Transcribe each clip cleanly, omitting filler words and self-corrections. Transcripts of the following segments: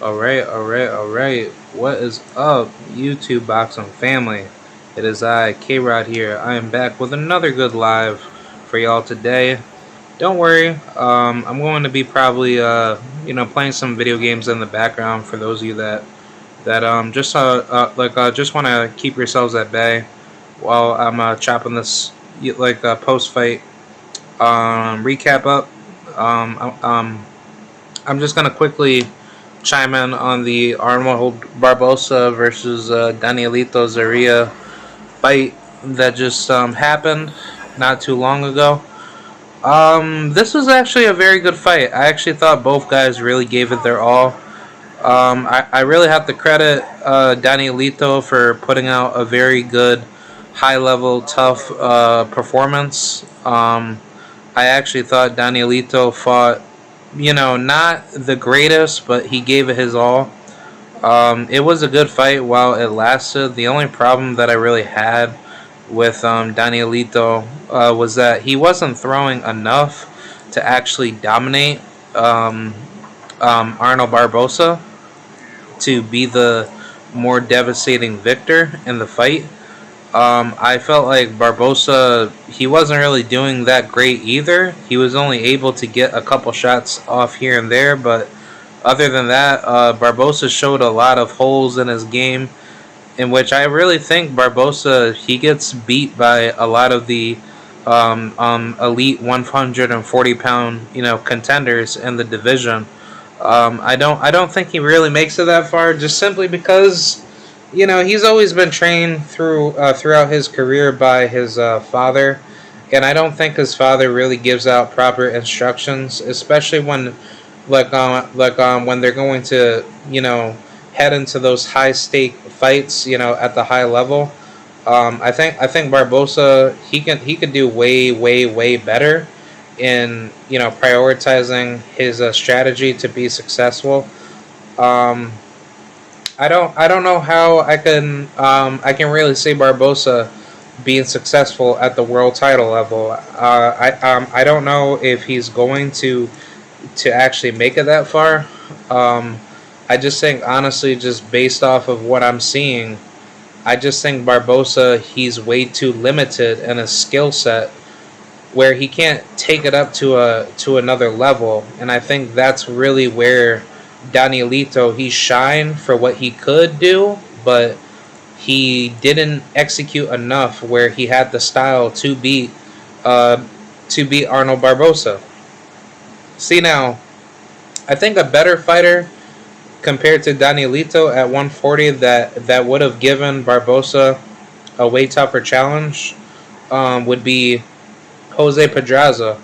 Alright. What is up, YouTube boxing family? It is I, K-Rod here. I am back with another good live for y'all today. Don't worry, I'm going to be probably, playing some video games in the background for those of you that just want to keep yourselves at bay while I'm chopping this post fight recap up. Um, um, I'm just gonna quickly chime in on the Arnold Barboza versus Danielito Zorrilla fight that just happened not too long ago. This was actually a very good fight. I actually thought both guys really gave it their all. I really have to credit Danielito for putting out a very good, high level, tough performance. I actually thought Danielito fought, not the greatest, but he gave it his all. It was a good fight while it lasted. The only problem that I really had with Danielito was that he wasn't throwing enough to actually dominate Arnold Barboza to be the more devastating victor in the fight. I felt like Barboza, he wasn't really doing that great either. He was only able to get a couple shots off here and there, but other than that, Barboza showed a lot of holes in his game, in which I really think Barboza, he gets beat by a lot of the elite 140-pound contenders in the division. I don't think he really makes it that far, just simply because he's always been trained throughout his career by his father, and I don't think his father really gives out proper instructions, especially when when they're going to head into those high stake fights at the high level. I think Barbosa, he could do way better in prioritizing his strategy to be successful. Um, I don't know how I can really say Barbosa being successful at the world title level. I don't know if he's going to actually make it that far. I just think honestly, just based off of what I'm seeing, I just think Barbosa, he's way too limited in his skill set where he can't take it up to another level, and I think that's really where Danielito, he shined for what he could do, but he didn't execute enough where he had the style uh, to beat Arnold Barbosa. See now, I think a better fighter compared to Danielito at 140 that would have given Barbosa a way tougher challenge would be Jose Pedraza.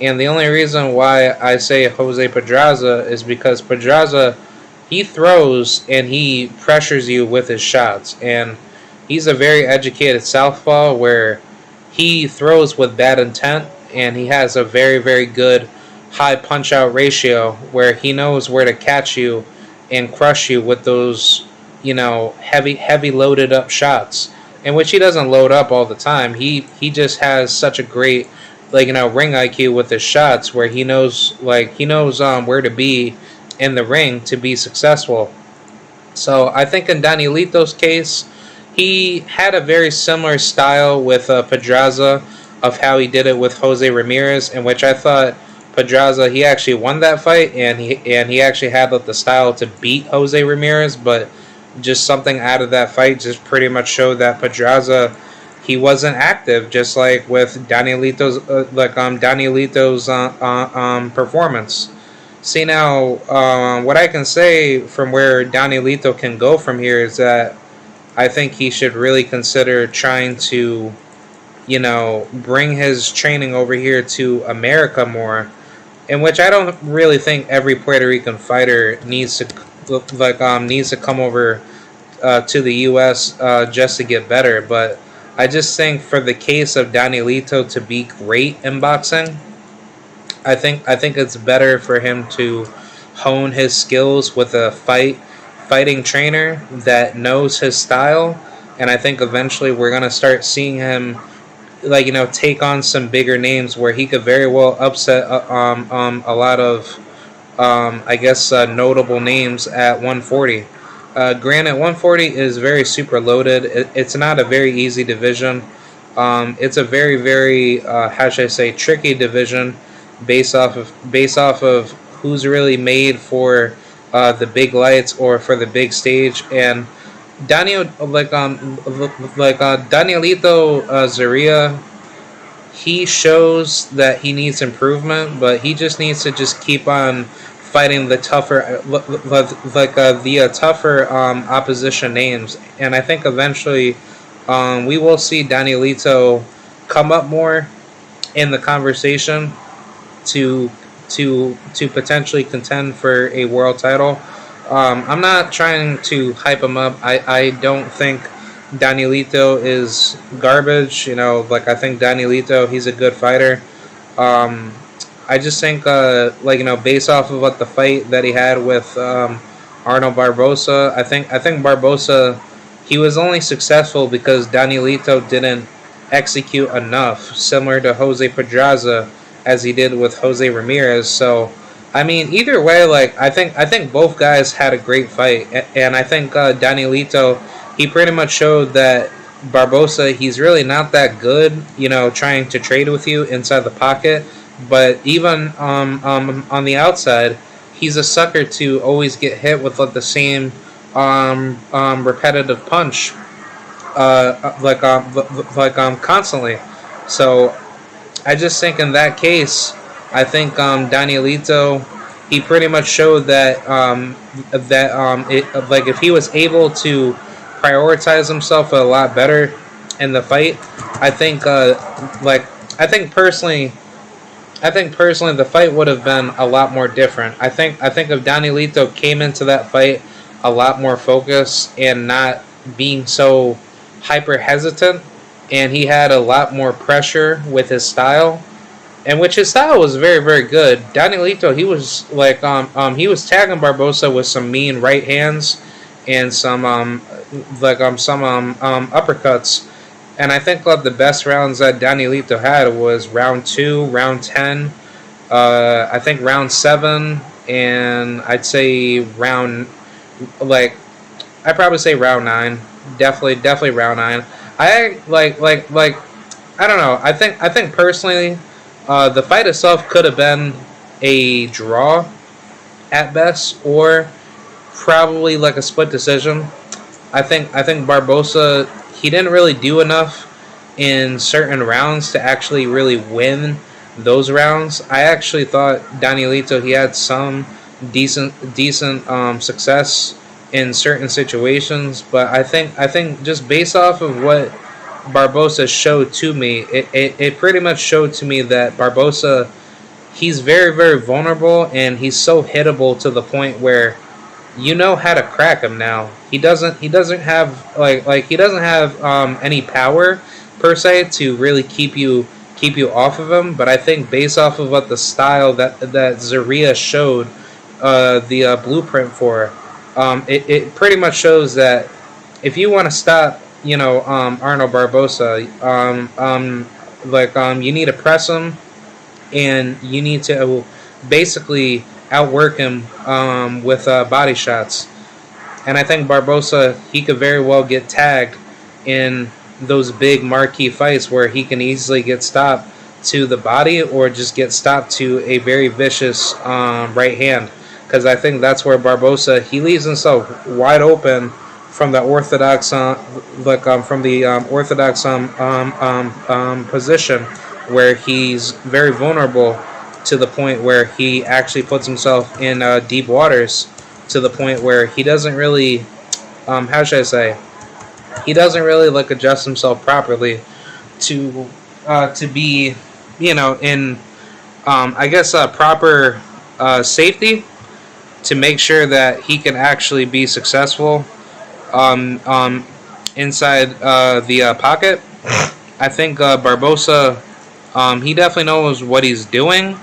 And the only reason why I say Jose Pedraza is because Pedraza, he throws and he pressures you with his shots. And he's a very educated southpaw where he throws with bad intent and he has a very good high punch out ratio where he knows where to catch you and crush you with those, heavy loaded up shots. In which he doesn't load up all the time. He just has such a great ring IQ with his shots where he knows where to be in the ring to be successful. So I think in Danielito's case, he had a very similar style with Pedraza of how he did it with Jose Ramirez, in which I thought Pedraza, he actually won that fight and he actually had the style to beat Jose Ramirez, but just something out of that fight just pretty much showed that Pedraza, he wasn't active, just like with Danielito's performance. See now, what I can say from where Danielito can go from here is that I think he should really consider trying to, bring his training over here to America more. In which I don't really think every Puerto Rican fighter needs to come over to the U.S. Just to get better, but I just think for the case of Danielito to be great in boxing, I think it's better for him to hone his skills with a fighting trainer that knows his style, and I think eventually we're gonna start seeing him take on some bigger names where he could very well upset a lot of I guess notable names at 140. Granted, 140 is very super loaded. It's not a very easy division. It's a very very how should I say tricky division, based off of who's really made for the big lights or for the big stage. And Danielito Zorrilla, he shows that he needs improvement, but he just needs to just keep on fighting the tougher, the tougher opposition names, and I think eventually we will see Danielito come up more in the conversation to to potentially contend for a world title. I'm not trying to hype him up. I don't think Danielito is garbage. I think Danielito, he's a good fighter. Um, I just think, based off of what the fight that he had with Arnold Barboza, I think Barboza, he was only successful because Danielito didn't execute enough, similar to Jose Pedraza as he did with Jose Ramirez. So, I mean, either way, I think both guys had a great fight, and I think Danielito, he pretty much showed that Barboza, he's really not that good, trying to trade with you inside the pocket, but even on the outside, he's a sucker to always get hit with the same repetitive punch, constantly. So I just think in that case, I think Danielito, he pretty much showed that if he was able to prioritize himself a lot better in the fight, I think I think personally. I think personally the fight would have been a lot more different. I think if Danielito came into that fight a lot more focused and not being so hyper hesitant, and he had a lot more pressure with his style, and which his style was very very good. Danielito, he was he was tagging Barboza with some mean right hands and some uppercuts. And I think the best rounds that Danielito had was round 2, round 10, I think round 7, and I'd probably say round 9. Definitely round 9. I don't know. I think personally, the fight itself could have been a draw at best, or probably like a split decision. I think Barbosa, he didn't really do enough in certain rounds to actually really win those rounds. I actually thought Danielito, he had some decent success in certain situations, but I think just based off of what Barbosa showed to me, it pretty much showed to me that Barbosa, he's very very vulnerable, and he's so hittable to the point where you know how to crack him now. He doesn't have he doesn't have any power per se to really keep you off of him. But I think based off of what the style that Zorrilla showed, the blueprint for, it pretty much shows that if you want to stop Arnold Barboza, you need to press him, and you need to basically outwork him with body shots. And I think Barbosa, he could very well get tagged in those big marquee fights where he can easily get stopped to the body, or just get stopped to a very vicious right hand. Because I think that's where Barbosa, he leaves himself wide open from the orthodox position, where he's very vulnerable to the point where he actually puts himself in deep waters, to the point where he doesn't really, how should I say, he doesn't really adjust himself properly to be, in I guess proper safety, to make sure that he can actually be successful inside the pocket. I think Barbosa, he definitely knows what he's doing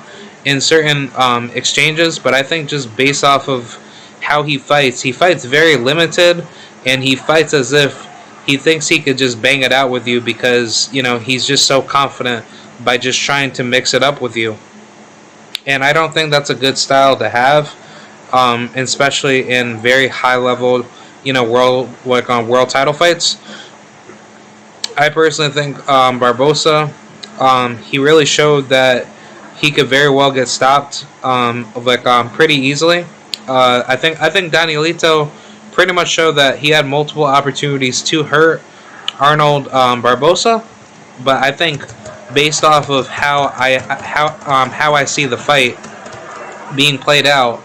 in certain exchanges, but I think just based off of how he fights very limited, and he fights as if he thinks he could just bang it out with you, because he's just so confident by just trying to mix it up with you. and I don't think that's a good style to have, especially in very high level, world title fights. I personally think Barboza, he really showed that he could very well get stopped, pretty easily. I think Danielito pretty much showed that he had multiple opportunities to hurt Arnold Barboza, but I think based off of how I see the fight being played out,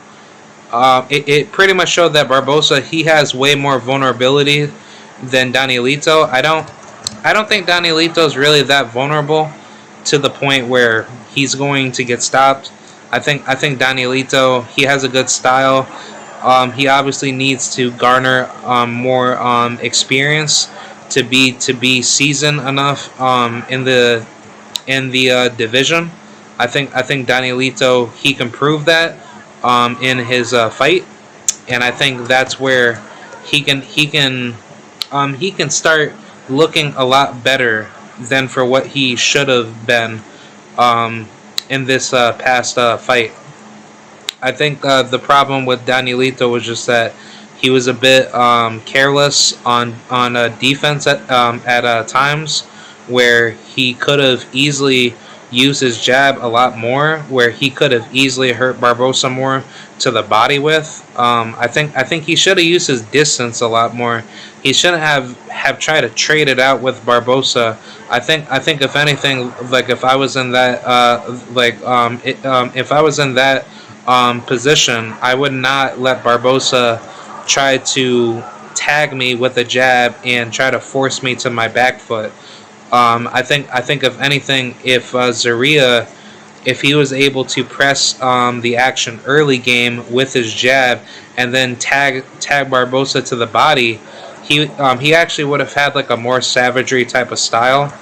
it pretty much showed that Barboza, he has way more vulnerability than Danielito. I don't think Danielito is really that vulnerable to the point where he's going to get stopped. I think Danielito, he has a good style. He obviously needs to garner more experience to be seasoned enough in the division. I think Danielito, he can prove that in his fight, and I think that's where he can start looking a lot better than for what he should have been um, in this past fight. I think the problem with Danielito was just that he was a bit careless on defense at times, where he could have easily used his jab a lot more, where he could have easily hurt Barbosa more to the body with. I think he should have used his distance a lot more. He shouldn't have tried to trade it out with Barbosa. I think if anything, like if I was in that if I was in that position, I would not let Barbosa try to tag me with a jab and try to force me to my back foot. I think if anything, if Zorrilla, if he was able to press the action early game with his jab and then tag Barbosa to the body, he actually would have had like a more savagery type of style.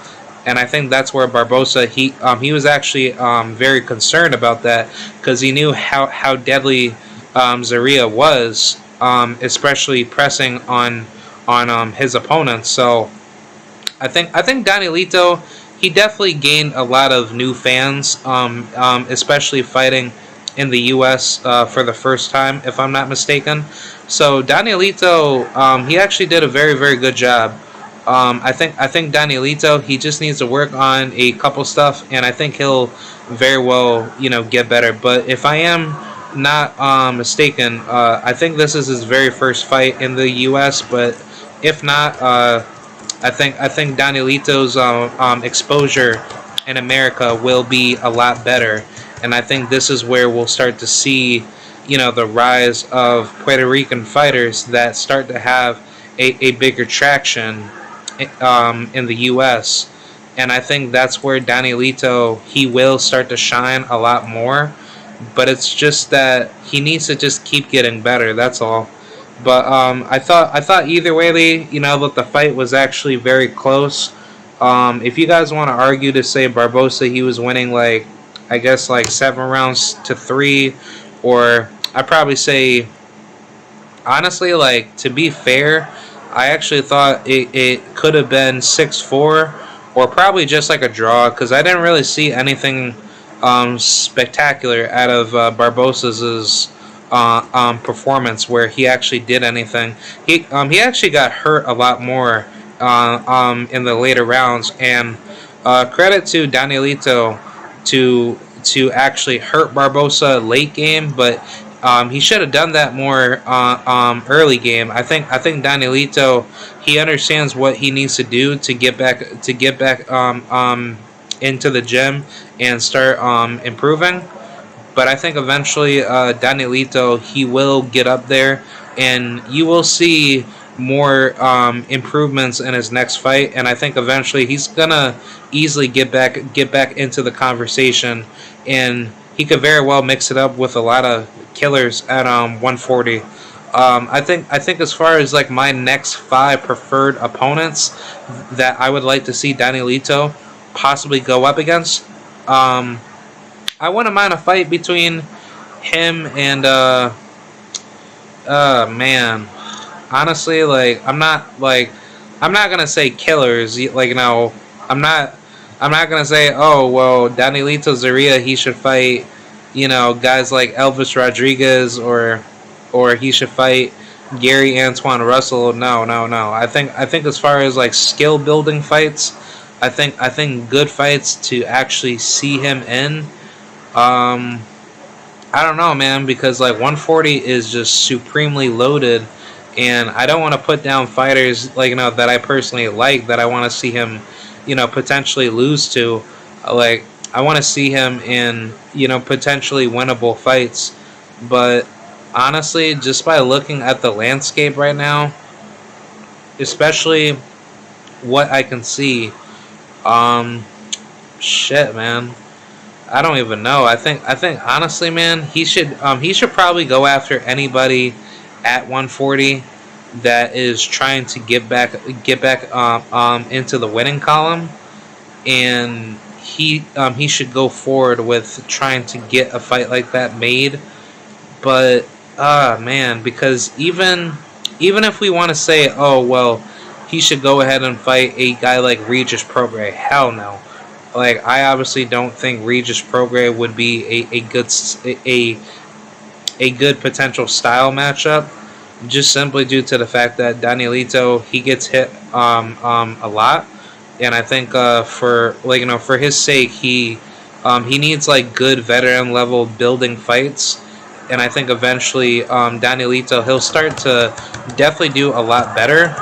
And I think that's where Barbosa, he was actually very concerned about that, because he knew how deadly Zorrilla was, especially pressing on his opponents. So I think Danielito, he definitely gained a lot of new fans, especially fighting in the U.S. For the first time, if I'm not mistaken. So Danielito, he actually did a very very good job. I think Danielito, he just needs to work on a couple stuff, and I think he'll very well get better. But if I am not mistaken, I think this is his very first fight in the U.S. But if not, I think Danielito's exposure in America will be a lot better, and I think this is where we'll start to see, the rise of Puerto Rican fighters that start to have a bigger traction in the U.S. And I think that's where Danielito, he will start to shine a lot more, but it's just that he needs to just keep getting better. That's all. But I thought either way, that the fight was actually very close. If you guys want to argue to say Barbosa, he was winning like, I guess like 7 rounds to 3, or I probably say, honestly, like, to be fair, I actually thought it could have been 6-4, or probably just like a draw, because I didn't really see anything spectacular out of Barbosa's performance where he actually did anything. He actually got hurt a lot more in the later rounds, and credit to Danielito to actually hurt Barbosa late game, but he should have done that more early game. I think Danielito, he understands what he needs to do to get back into the gym and start improving. But I think eventually Danielito, he will get up there, and you will see more improvements in his next fight. And I think eventually he's gonna easily get back into the conversation, and he could very well mix it up with a lot of killers at 140. I think as far as like my next 5 preferred opponents that I would like to see Danielito possibly go up against. I wouldn't mind a fight between him and man. Honestly, like I'm not gonna say killers. Like, I'm not gonna say, oh well, Danielito Zorrilla, he should fight guys like Elvis Rodriguez, or he should fight Gary Antoine Russell. No, no, no. I think as far as like skill building fights, I think good fights to actually see him in. Um, I don't know, man, because like 140 is just supremely loaded, and I don't want to put down fighters like that I personally like that I want to see him, potentially lose to. Like I want to see him in potentially winnable fights, but honestly, just by looking at the landscape right now, especially what I can see, um, shit, man. I don't even know. I think honestly, man, he should probably go after anybody at 140 that is trying to get back into the winning column, and he should go forward with trying to get a fight like that made. But man, because even if we want to say, oh well, he should go ahead and fight a guy like Regis Prograis, hell no. Like I obviously don't think Regis Prograis would be a good potential style matchup, just simply due to the fact that Danielito, he gets hit a lot, and I think for for his sake, he needs like good veteran level building fights, and I think eventually Danielito, he'll start to definitely do a lot better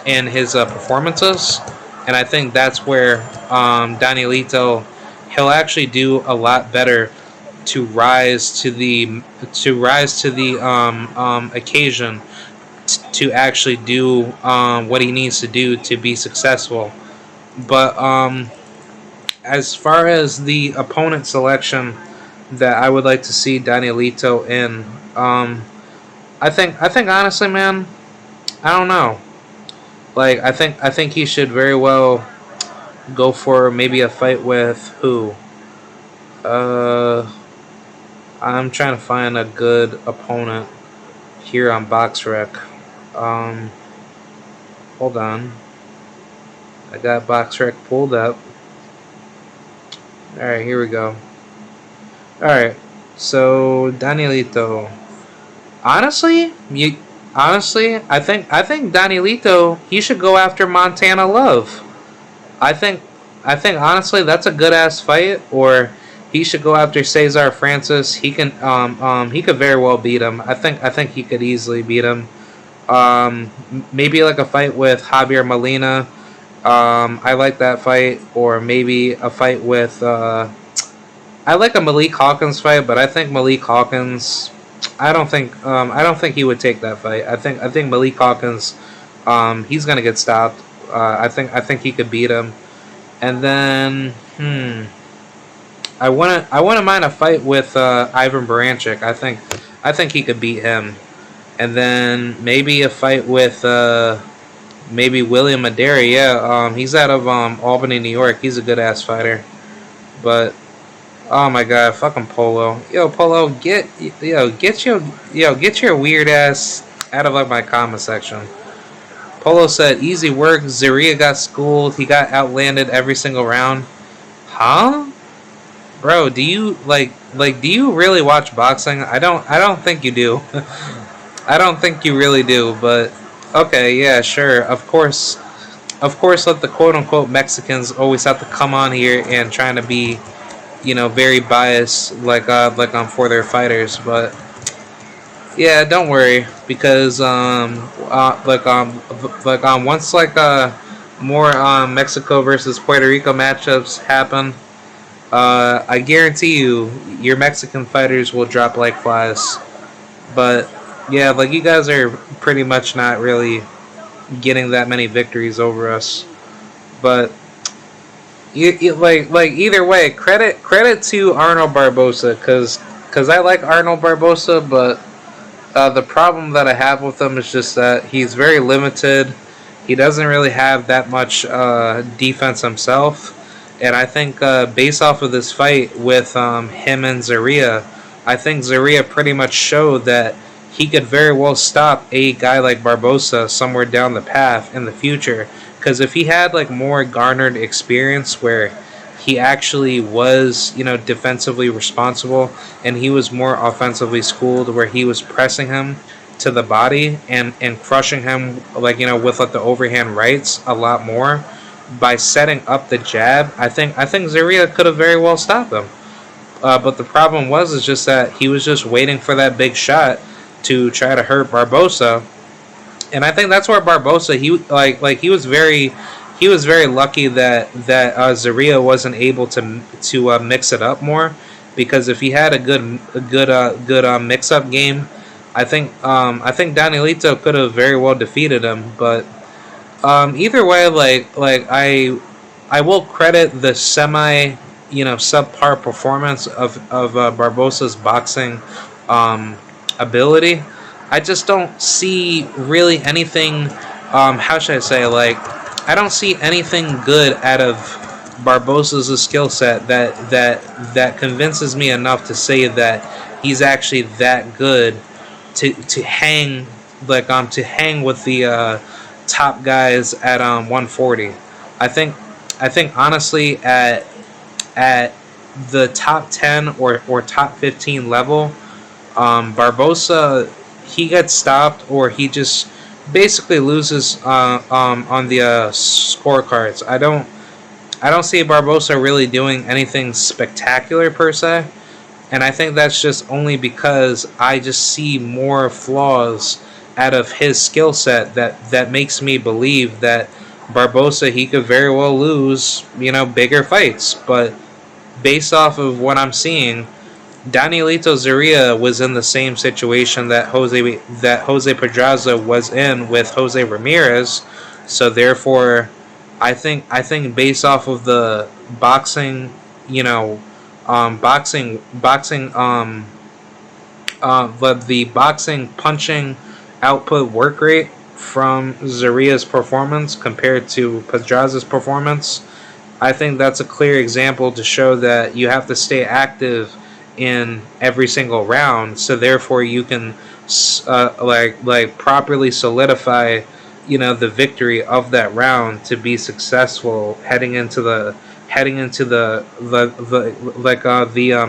in his performances, and I think that's where Danielito, he'll actually do a lot better to rise to the occasion, to actually do what he needs to do to be successful. But as far as the opponent selection that I would like to see Danielito in, I think honestly, man, I don't know. Like I think he should very well go for maybe a fight with who? Uh, I'm trying to find a good opponent here on BoxRec. Um, hold on, I got BoxRec pulled up. All right, here we go. All right, so Danielito. Honestly, I think Danielito, he should go after Montana Love. I think I think honestly that's a good ass fight. Or he should go after Cesar Francis. He could very well beat him. I think he could easily beat him. Maybe like a fight with Javier Molina. I like that fight. Or maybe a fight with I like a Malik Hawkins fight, but I think Malik Hawkins. I don't think he would take that fight. I think Malik Hawkins, he's gonna get stopped. I think he could beat him. And then I wouldn't mind a fight with Ivan Baranchik. I think he could beat him. And then maybe a fight with maybe William Madera. Yeah, he's out of Albany, New York. He's a good ass fighter. But oh my god, fucking Polo. Yo, Polo, get your weird ass out of like my comment section. Polo said, easy work. Zorrilla got schooled. He got outlanded every single round. Huh? Bro, do you do you really watch boxing? I don't think you do. I don't think you really do, but okay, yeah, sure. Of course let the quote unquote Mexicans always have to come on here and trying to be, very biased like for their fighters, but yeah, don't worry, because once more Mexico versus Puerto Rico matchups happen, I guarantee you your Mexican fighters will drop like flies. But yeah, like you guys are pretty much not really getting that many victories over us. But like either way, credit to Arnold Barboza, because I like Arnold Barboza, but the problem that I have with him is just that he's very limited. He doesn't really have that much defense himself, and I think based off of this fight with him and Zorrilla, I think Zorrilla pretty much showed that he could very well stop a guy like Barboza somewhere down the path in the future. Because if he had like more garnered experience where he actually was, defensively responsible, and he was more offensively schooled, where he was pressing him to the body and crushing him, like, with like the overhand rights a lot more by setting up the jab. I think Zorrilla could have very well stopped him. But the problem was is just that he was just waiting for that big shot to try to hurt Barboza, and I think that's where Barboza, he was very lucky that Zorrilla wasn't able to mix it up more, because if he had a good mix up game, I think Danielito could have very well defeated him. But either way, I will credit the subpar performance of Barbosa's boxing ability. I just don't see really anything. How should I say? I don't see anything good out of Barbosa's skill set that convinces me enough to say that he's actually that good to hang with the top guys at 140. I think honestly at the top 10 or top 15 level, Barboza, he gets stopped, or he just basically loses on the scorecards. I don't see Barboza really doing anything spectacular per se, and I think that's just only because I just see more flaws out of his skill set that makes me believe that Barboza, he could very well lose, bigger fights. But based off of what I'm seeing, Danielito Zorrilla was in the same situation that Jose Pedraza was in with Jose Ramirez. So therefore, I think based off of the boxing, the boxing punching output work rate from Zorrilla's performance compared to Pedraza's performance, I think that's a clear example to show that you have to stay active in every single round, so therefore you can properly solidify the victory of that round to be successful heading into the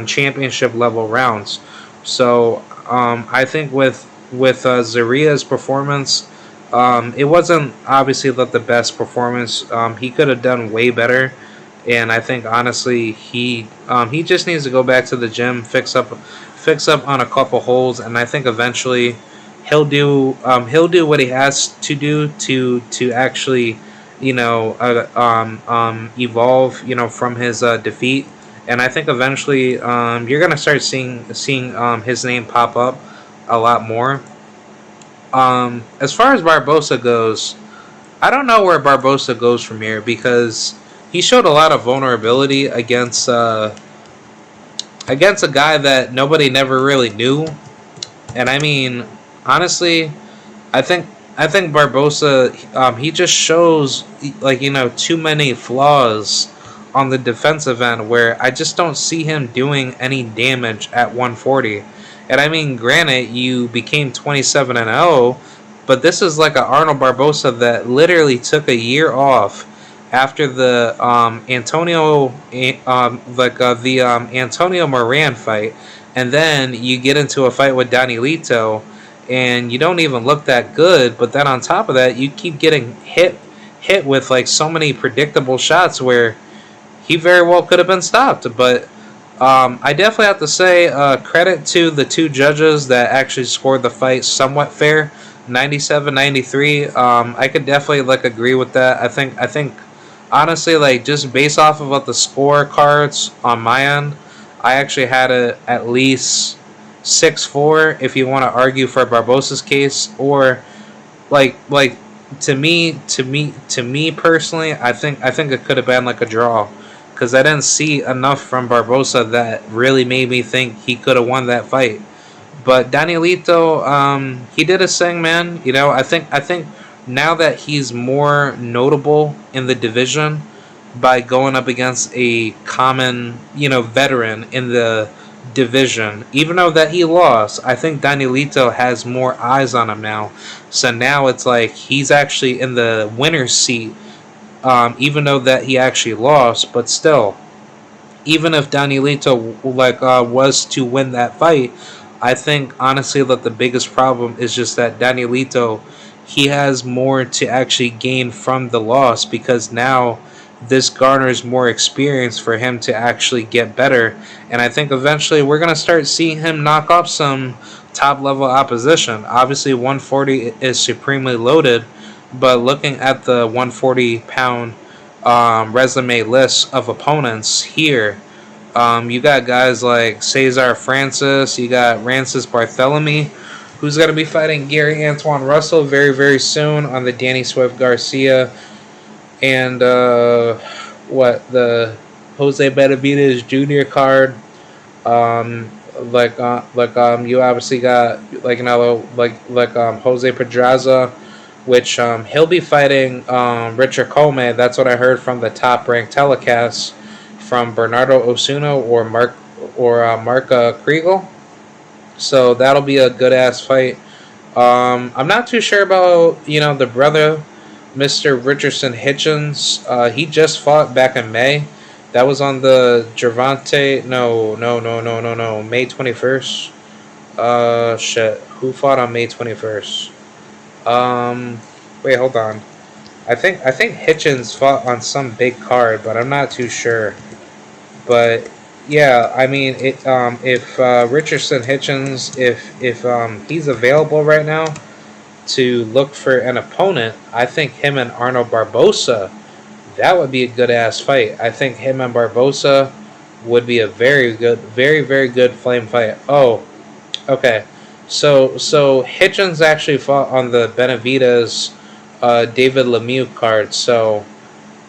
championship level rounds. So I think with Zorrilla's performance, it wasn't obviously the best performance. He could have done way better, and I think honestly he just needs to go back to the gym, fix up on a couple holes, and I think eventually he'll do what he has to do to actually evolve from his defeat. And I think eventually you're gonna start seeing his name pop up a lot more. As far as Barboza goes, I don't know where Barboza goes from here, because he showed a lot of vulnerability against a guy that nobody never really knew. And I mean, honestly, I think Barboza, he just shows too many flaws on the defensive end, where I just don't see him doing any damage at 140. And I mean, granted, you became 27-0, but this is like an Arnold Barboza that literally took a year off after the Antonio Moran fight, and then you get into a fight with Danielito, and you don't even look that good. But then on top of that, you keep getting hit with so many predictable shots where he very well could have been stopped. But I definitely have to say credit to the two judges that actually scored the fight somewhat fair, 97-93. I could definitely agree with that. I think honestly, just based off of what the scorecards on my end, I actually had it at least 6-4 if you want to argue for Barbosa's case, or like to me personally, I think it could have been a draw, because I didn't see enough from Barboza that really made me think he could have won that fight. But Danielito, he did his thing, man. I think now that he's more notable in the division by going up against a common, veteran in the division, even though that he lost, I think Danielito has more eyes on him now. So now it's like he's actually in the winner's seat, even though that he actually lost, but still, even if Danielito was to win that fight, I think honestly that the biggest problem is just that Danielito, he has more to actually gain from the loss, because now this garners more experience for him to actually get better. And I think eventually we're going to start seeing him knock off some top level opposition. Obviously, 140 is supremely loaded, but looking at the 140-pound resume list of opponents here, you got guys like Cesar Francis, you got Rancis Barthélemy, who's going to be fighting Gary Antoine Russell very, very soon on the Danny Swift Garcia and the Jose Benavidez Jr. card. Um, you obviously got Jose Pedraza, which he'll be fighting Richard Coleman. That's what I heard from the top ranked telecast from Bernardo Osuna or Mark Kriegel. So that'll be a good ass fight. I'm not too sure about the brother, Mr. Richardson Hitchens. He just fought back in May. That was on the Gervonta. No. May 21st. Shit. Who fought on May 21st? Wait, hold on. I think Hitchens fought on some big card, but I'm not too sure. But yeah, I mean, if Richardson Hitchens, if he's available right now to look for an opponent, I think him and Arnold Barboza, that would be a good ass fight. I think him and Barboza would be a very very good flame fight. Oh, okay. So Hitchens actually fought on the Benavidez David Lemieux card. So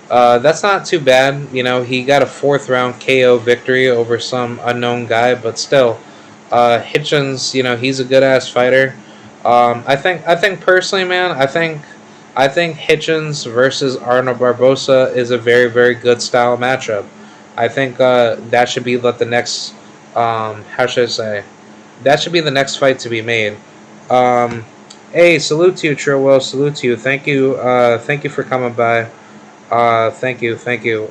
that's not too bad. He got a fourth round KO victory over some unknown guy, but still, Hitchens, he's a good ass fighter. I think personally, man, I think Hitchens versus Arnold Barboza is a very, very good style matchup. I think that should be the next. How should I say? That should be the next fight to be made. Hey, salute to you, Trilwell. Salute to you. Thank you. Thank you for coming by. Thank you.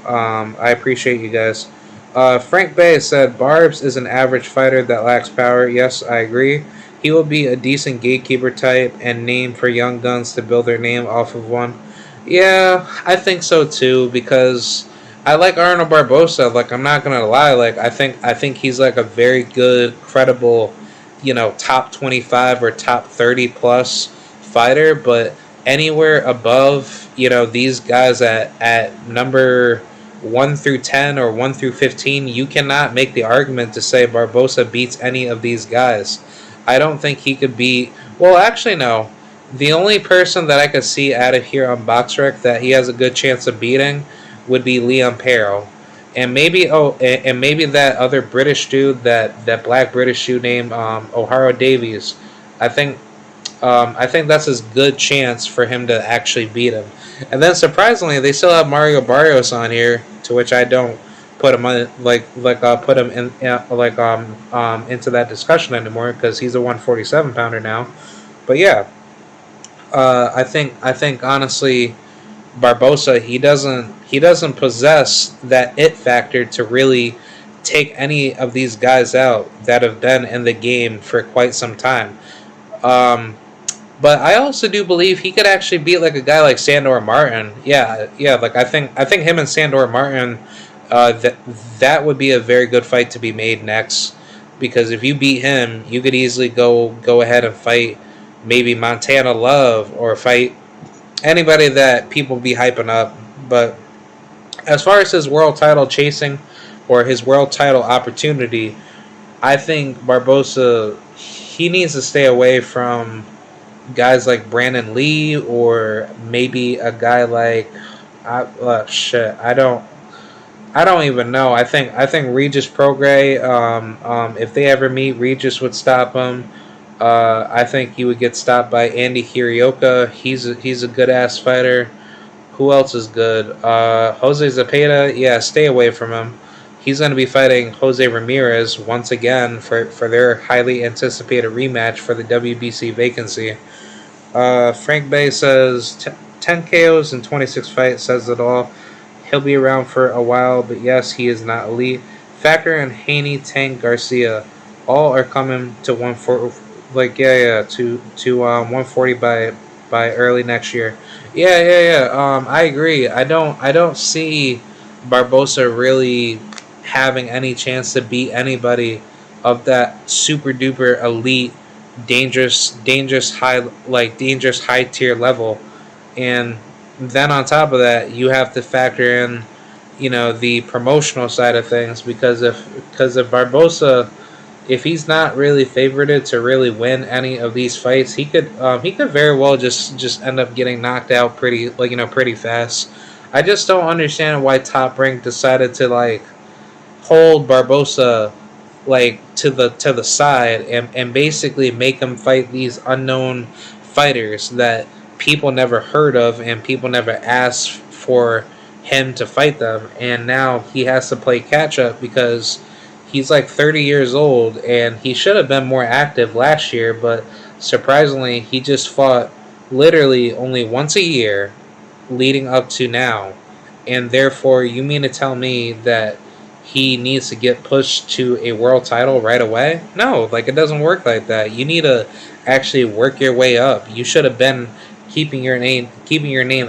I appreciate you guys. Frank Bay said Barbs is an average fighter that lacks power. Yes, I agree. He will be a decent gatekeeper type and name for young guns to build their name off of one. Yeah, I think so too, because I like Arnold Barboza. I'm not gonna lie. I think he's a very good, credible, top 25 or top 30 plus fighter. But anywhere above, these guys at number 1 through 10 or 1 through 15, you cannot make the argument to say Barboza beats any of these guys. I don't think he could beat. Well, actually, no. The only person that I could see out of here on BoxRec that he has a good chance of beating would be Leon Pero, and maybe that other British dude, that black British dude named O'Hara Davies. I think that's a good chance for him to actually beat him. And then surprisingly, they still have Mario Barrios on here, to which I don't put him on put him in into that discussion anymore, because he's a 147 pounder now. But yeah, I think honestly, Barboza, he doesn't possess that it factor to really take any of these guys out that have been in the game for quite some time. But I also do believe he could actually beat a guy like Sandor Martin. Yeah. I think him and Sandor Martin, that would be a very good fight to be made next, because if you beat him, you could easily go ahead and fight maybe Montana Love, or fight anybody that people be hyping up. But as far as his world title chasing or his world title opportunity, I think Barboza, he needs to stay away from guys like Brandon Lee, or maybe a guy like I don't even know. I think Regis Prograis, if they ever meet, Regis would stop him. I think he would get stopped by Andy Hirioka. He's a good ass fighter. Who else is good? Jose Zepeda. Yeah, stay away from him. He's going to be fighting Jose Ramirez once again for their highly anticipated rematch for the WBC vacancy. Frank Bay says 10 KOs in 26 fights says it all. He'll be around for a while, but yes, he is not elite. factor in Haney, Tank, Garcia. All are coming to 140, like to 140 by early next year. Yeah. I agree. I don't see Barbosa really having any chance to beat anybody of that super duper elite, dangerous high tier level. And then on top of that, you have to factor in, the promotional side of things, because if Barbosa, if he's not really favorited to really win any of these fights, he could very well just end up getting knocked out pretty fast. I just don't understand why Top Rank decided to hold Barbosa to the side, and basically make him fight these unknown fighters that people never heard of and people never asked for him to fight them, and now he has to play catch up because he's like 30 years old and he should have been more active last year, but surprisingly he just fought literally only once a year leading up to now. And therefore, you mean to tell me that he needs to get pushed to a world title right away? No, it doesn't work like that. You need to actually work your way up. You should have been keeping your name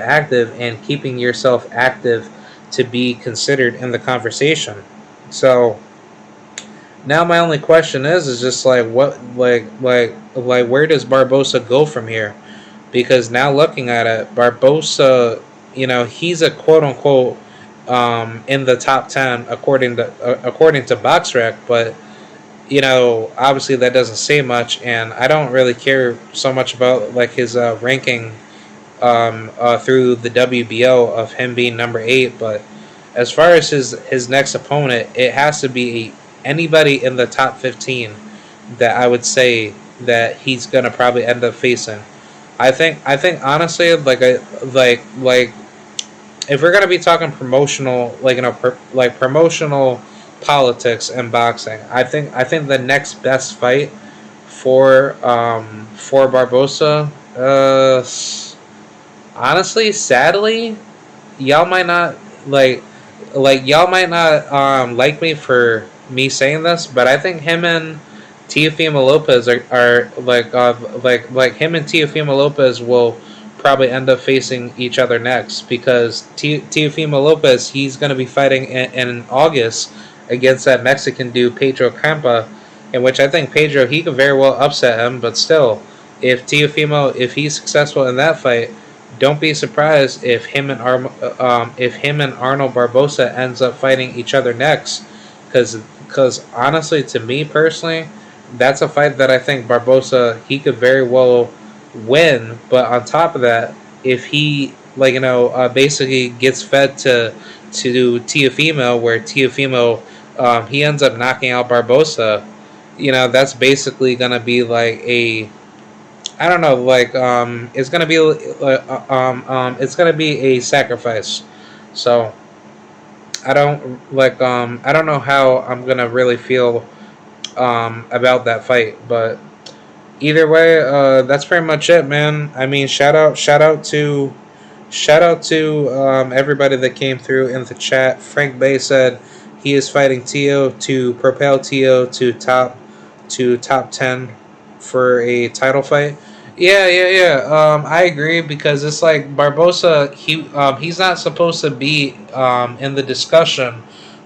active and keeping yourself active to be considered in the conversation. So now my only question is just what where does Barbosa go from here? Because now looking at it, Barbosa, he's a quote unquote in the top 10 according to BoxRec, but obviously that doesn't say much, and I don't really care so much about his ranking through the WBO of him being number 8. But as far as his next opponent, it has to be anybody in the top 15 that I would say that he's gonna probably end up facing. I think honestly, if we're gonna be talking promotional, promotional politics and boxing, I think the next best fight for Barbosa, honestly, sadly, y'all might not like me for me saying this, but I think him and Teofimo Lopez are him and Teofimo Lopez will probably end up facing each other next, because Teofimo Lopez, he's going to be fighting in August against that Mexican dude Pedro Campa, in which I think Pedro, he could very well upset him. But still, if he's successful in that fight, don't be surprised if him and Arnold Barboza ends up fighting each other next, because honestly, to me personally, that's a fight that I think Barboza, he could very well win. But on top of that, if he basically gets fed to Teofimo, where Teofimo, he ends up knocking out Barboza, that's basically gonna be I don't know, it's gonna be a sacrifice. So I don't know how I'm gonna really feel about that fight, but either way, that's pretty much it, man. I mean, shout out to everybody that came through in the chat. Frank Bay said he is fighting Tio to propel Tio to top 10 for a title fight. Yeah. I agree, because it's like Barbosa, he's not supposed to be in the discussion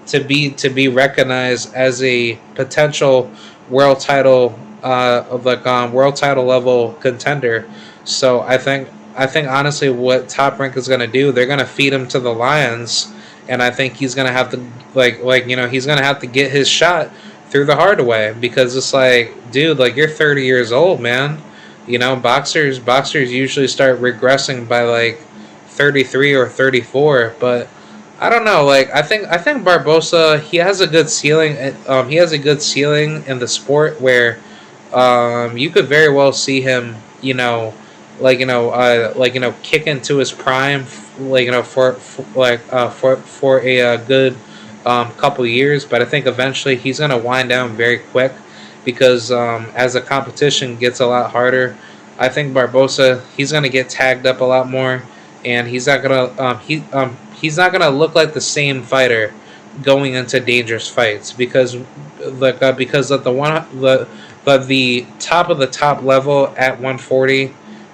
to be recognized as a potential world title world title level contender. So I think honestly, what Top Rank is gonna do, they're gonna feed him to the lions, and I think he's gonna have to he's gonna have to get his shot through the hard way, because it's dude, you're 30 years old, man. Boxers usually start regressing by 33 or 34, but I don't know. I think Barbosa, he has a good ceiling. He has a good ceiling in the sport where you could very well see him, kick into his prime, for a good couple years. But I think eventually he's gonna wind down very quick, because as the competition gets a lot harder, I think Barbosa, he's gonna get tagged up a lot more, and he's not gonna look like the same fighter going into dangerous fights because of the top of the top level at 140,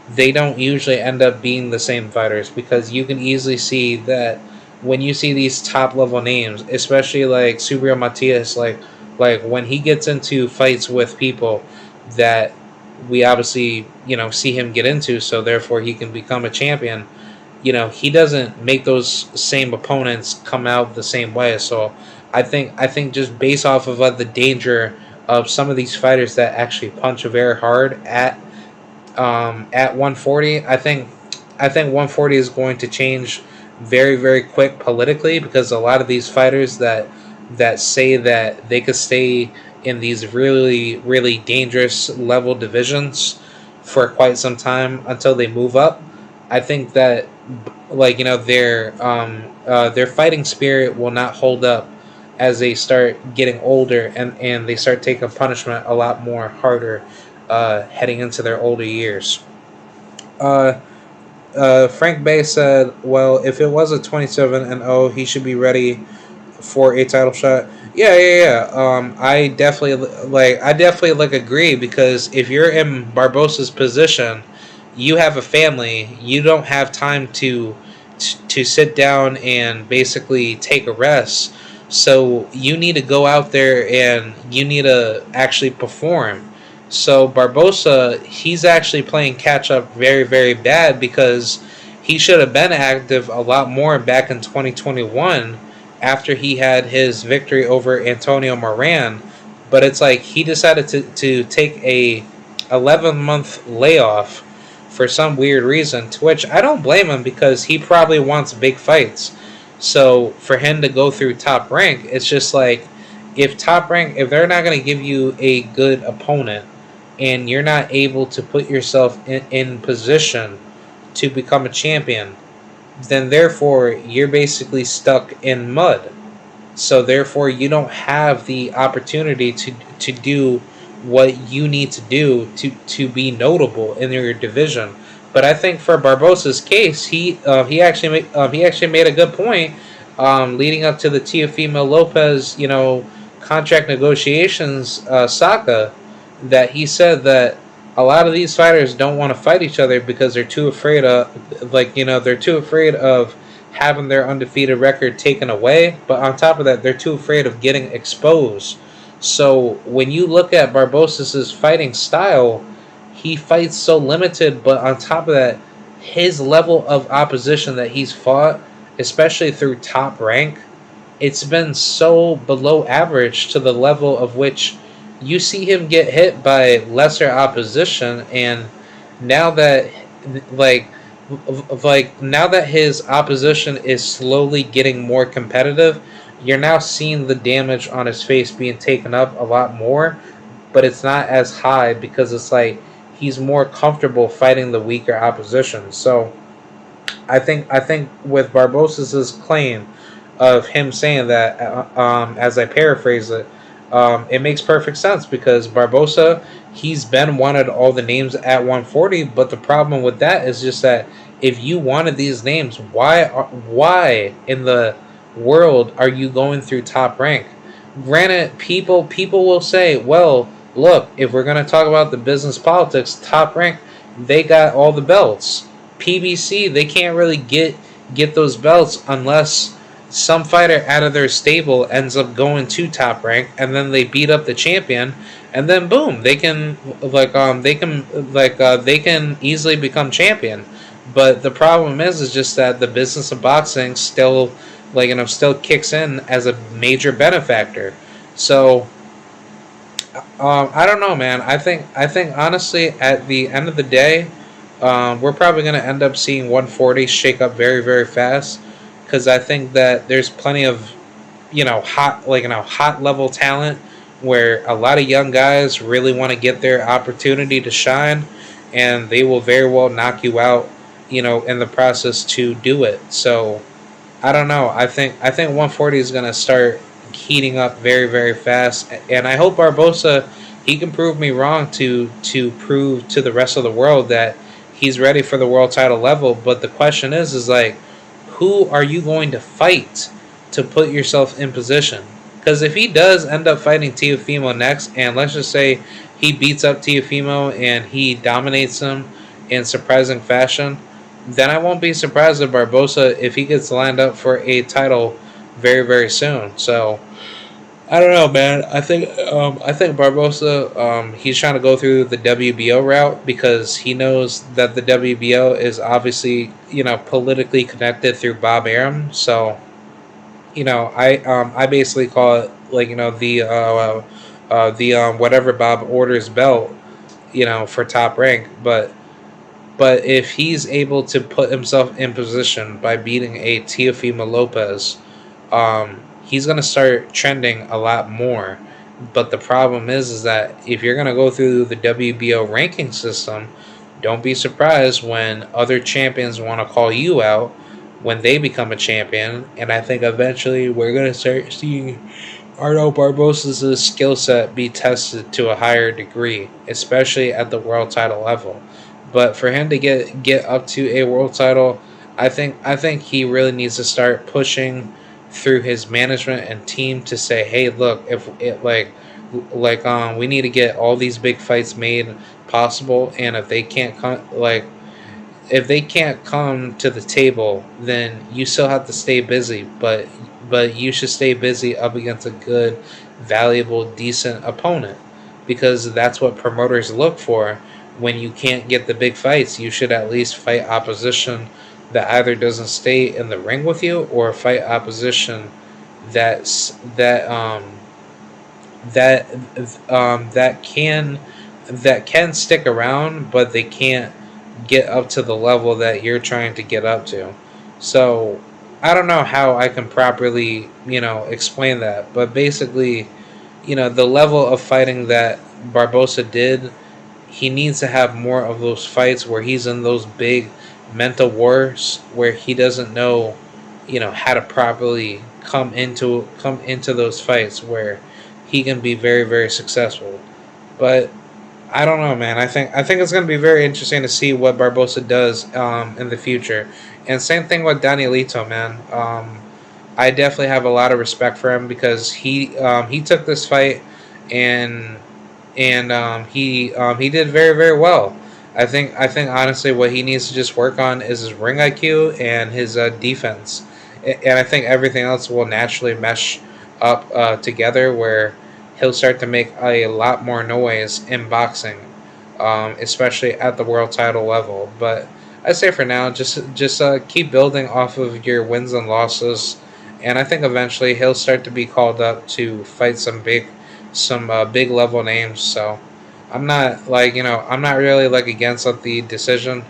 they don't usually end up being the same fighters, because you can easily see that when you see these top level names, especially like Subriel Matias, like when he gets into fights with people that we obviously see him get into, so therefore he can become a champion. He doesn't make those same opponents come out the same way. So I think just based off of the danger of some of these fighters that actually punch very hard at 140, I think 140 is going to change very very quick politically, because a lot of these fighters that say that they could stay in these really really dangerous level divisions for quite some time until they move up. I think that their fighting spirit will not hold up as they start getting older, and they start taking punishment a lot more harder heading into their older years. Uh, Frank Bay said, "Well, if it was a 27-0, he should be ready for a title shot." Yeah, yeah, yeah. I definitely agree, because if you're in Barbosa's position, you have a family. You don't have time to sit down and basically take a rest. So you need to go out there and you need to actually perform. So Barbosa, he's actually playing catch up very, very bad, because he should have been active a lot more back in 2021 after he had his victory over Antonio Moran. But it's like he decided to take a 11-month layoff for some weird reason, to which I don't blame him, because he probably wants big fights. So for him to go through Top Rank, it's just like, if Top Rank, if they're not going to give you a good opponent, and you're not able to put yourself in position to become a champion, then therefore you're basically stuck in mud. So therefore you don't have the opportunity to do what you need to do to be notable in your division. But I think for Barbosa's case, he actually made a good point, leading up to the Teofimo Lopez contract negotiations saga, that he said that a lot of these fighters don't want to fight each other because they're too afraid of they're too afraid of having their undefeated record taken away. But on top of that, they're too afraid of getting exposed. So when you look at Barbosas's fighting style, he fights so limited, but on top of that, his level of opposition that he's fought, especially through Top Rank, it's been so below average to the level of which you see him get hit by lesser opposition. And now that like now that his opposition is slowly getting more competitive, you're now seeing the damage on his face being taken up a lot more, but it's not as high, because it's like he's more comfortable fighting the weaker opposition. So I think with Barbosas's claim of him saying that, as I paraphrase it, it makes perfect sense, because Barboza, he's been wanted all the names at 140, but the problem with that is just that if you wanted these names, why in the world are you going through Top Rank? Granted, people will say, well, look, if we're going to talk about the business politics, Top Rank, they got all the belts. PBC, they can't really get those belts unless some fighter out of their stable ends up going to Top Rank, and then they beat up the champion, and then boom, they can they can easily become champion. But the problem is just that the business of boxing still still kicks in as a major benefactor. So I don't know, man. I think honestly, at the end of the day, we're probably going to end up seeing 140 shake up very very fast, because I think that there's plenty of hot level talent where a lot of young guys really want to get their opportunity to shine, and they will very well knock you out in the process to do it. So I don't know. I think 140 is going to start heating up very very fast, and I hope Barboza, he can prove me wrong to prove to the rest of the world that he's ready for the world title level. But the question is like, who are you going to fight to put yourself in position. Because if he does end up fighting Teofimo next, and let's just say he beats up Teofimo and he dominates him in surprising fashion, then I won't be surprised if Barboza if he gets lined up for a title very very soon. So I don't know, man. I think Barboza he's trying to go through the WBO route because he knows that the WBO is obviously politically connected through Bob Arum. So I basically call it like the whatever Bob orders belt for top rank, but if he's able to put himself in position by beating a Teofimo Lopez, he's gonna start trending a lot more. But the problem is that if you're gonna go through the WBO ranking system, don't be surprised when other champions want to call you out when they become a champion. And I think eventually we're gonna start seeing Arnold Barboza's skill set be tested to a higher degree, especially at the world title level. But for him to get up to a world title, I think he really needs to start pushing through his management and team to say, hey, look, if it we need to get all these big fights made possible, and if they can't come to the table, then you still have to stay busy, but you should stay busy up against a good, valuable, decent opponent because that's what promoters look for. When you can't get the big fights, you should at least fight opposition that either doesn't stay in the ring with you or fight opposition that's that that can stick around, but they can't get up to the level that you're trying to get up to. So I don't know how I can properly explain that, but basically, the level of fighting that Barbosa did, he needs to have more of those fights where he's in those big mental wars where he doesn't know, how to properly come into those fights where he can be very very successful. But I don't know, man. I think it's going to be very interesting to see what Barbosa does in the future. And same thing with Danielito, man. I definitely have a lot of respect for him because he took this fight and he did very very well. I think honestly what he needs to just work on is his ring IQ and his defense, and I think everything else will naturally mesh up together where he'll start to make a lot more noise in boxing, especially at the world title level. But I say for now, just keep building off of your wins and losses, and I think eventually he'll start to be called up to fight some big level names. So I'm not I'm not really like against the decision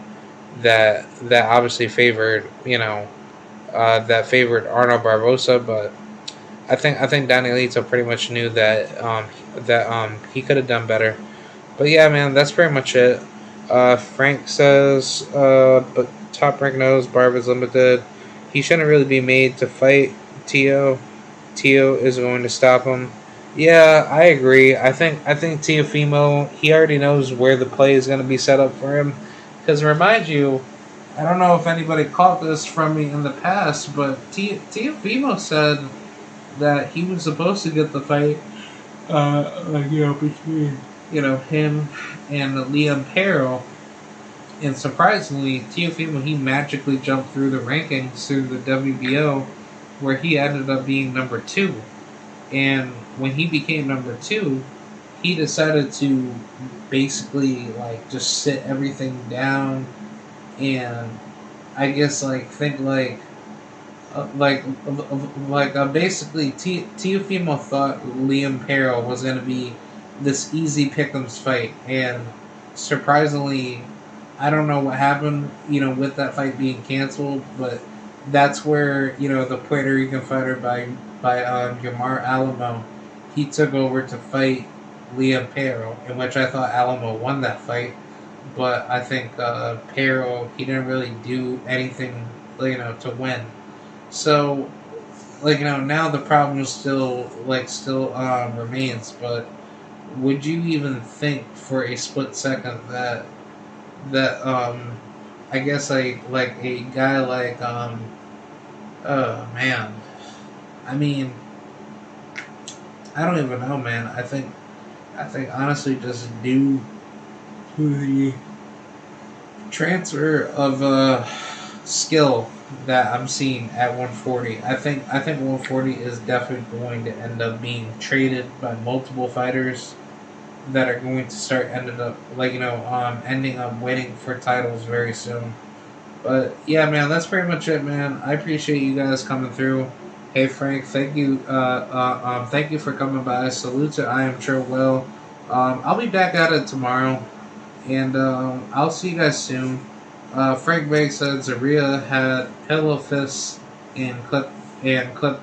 that obviously favored that favored Arnold Barboza, but I think Danielito pretty much knew that he could have done better. But yeah, man, that's pretty much it. Frank says, but Top Rank knows Barb is limited. He shouldn't really be made to fight Tio. Tio is going to stop him. Yeah, I agree. I think Teofimo he already knows where the play is going to be set up for him. Because remind you, I don't know if anybody caught this from me in the past, but Teofimo said that he was supposed to get the fight, between him and Liam Perro, and surprisingly, Teofimo he magically jumped through the rankings through the WBO, where he ended up being number two, and when he became number two, he decided to basically just sit everything down, and I guess think basically Teofimo thought Liam Perro was gonna be this easy pick'ems fight, and surprisingly, I don't know what happened, with that fight being canceled, but that's where the Puerto Rican fighter by Yamar Alamo, he took over to fight Liam Perro, in which I thought Alamo won that fight, but I think Perro he didn't really do anything to win. So, now the problem still remains. But would you even think for a split second that I guess a guy oh man, I mean, I don't even know, man. I think honestly, just due to the transfer of skill that I'm seeing at 140. I think 140 is definitely going to end up being traded by multiple fighters that are going to start ended up ending up waiting for titles very soon. But yeah, man, that's pretty much it, man. I appreciate you guys coming through. Hey Frank, thank you for coming by. Salute to I am Trill Will. I'll be back at it tomorrow, and I'll see you guys soon. Frank Begg said Zorrilla had pillow fists and and clip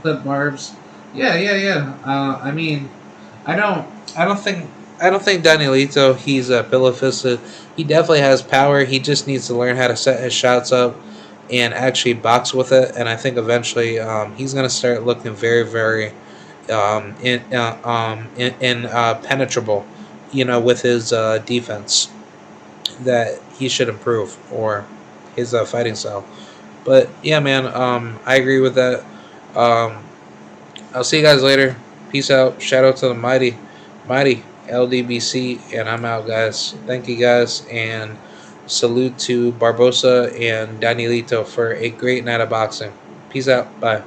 clip barbs. Yeah, yeah, yeah. I mean, I don't, I don't think I don't think Danielito he's pillow fisted. He definitely has power. He just needs to learn how to set his shots up and actually box with it. And I think eventually he's gonna start looking very very penetrable. You know, with his defense that he should improve or his fighting style. But yeah, man, I agree with that. Um, I'll see you guys later. Peace out. Shout out to the mighty LDBC, and I'm out, guys. Thank you, guys, and salute to Barboza and Danielito for a great night of boxing. Peace out. Bye.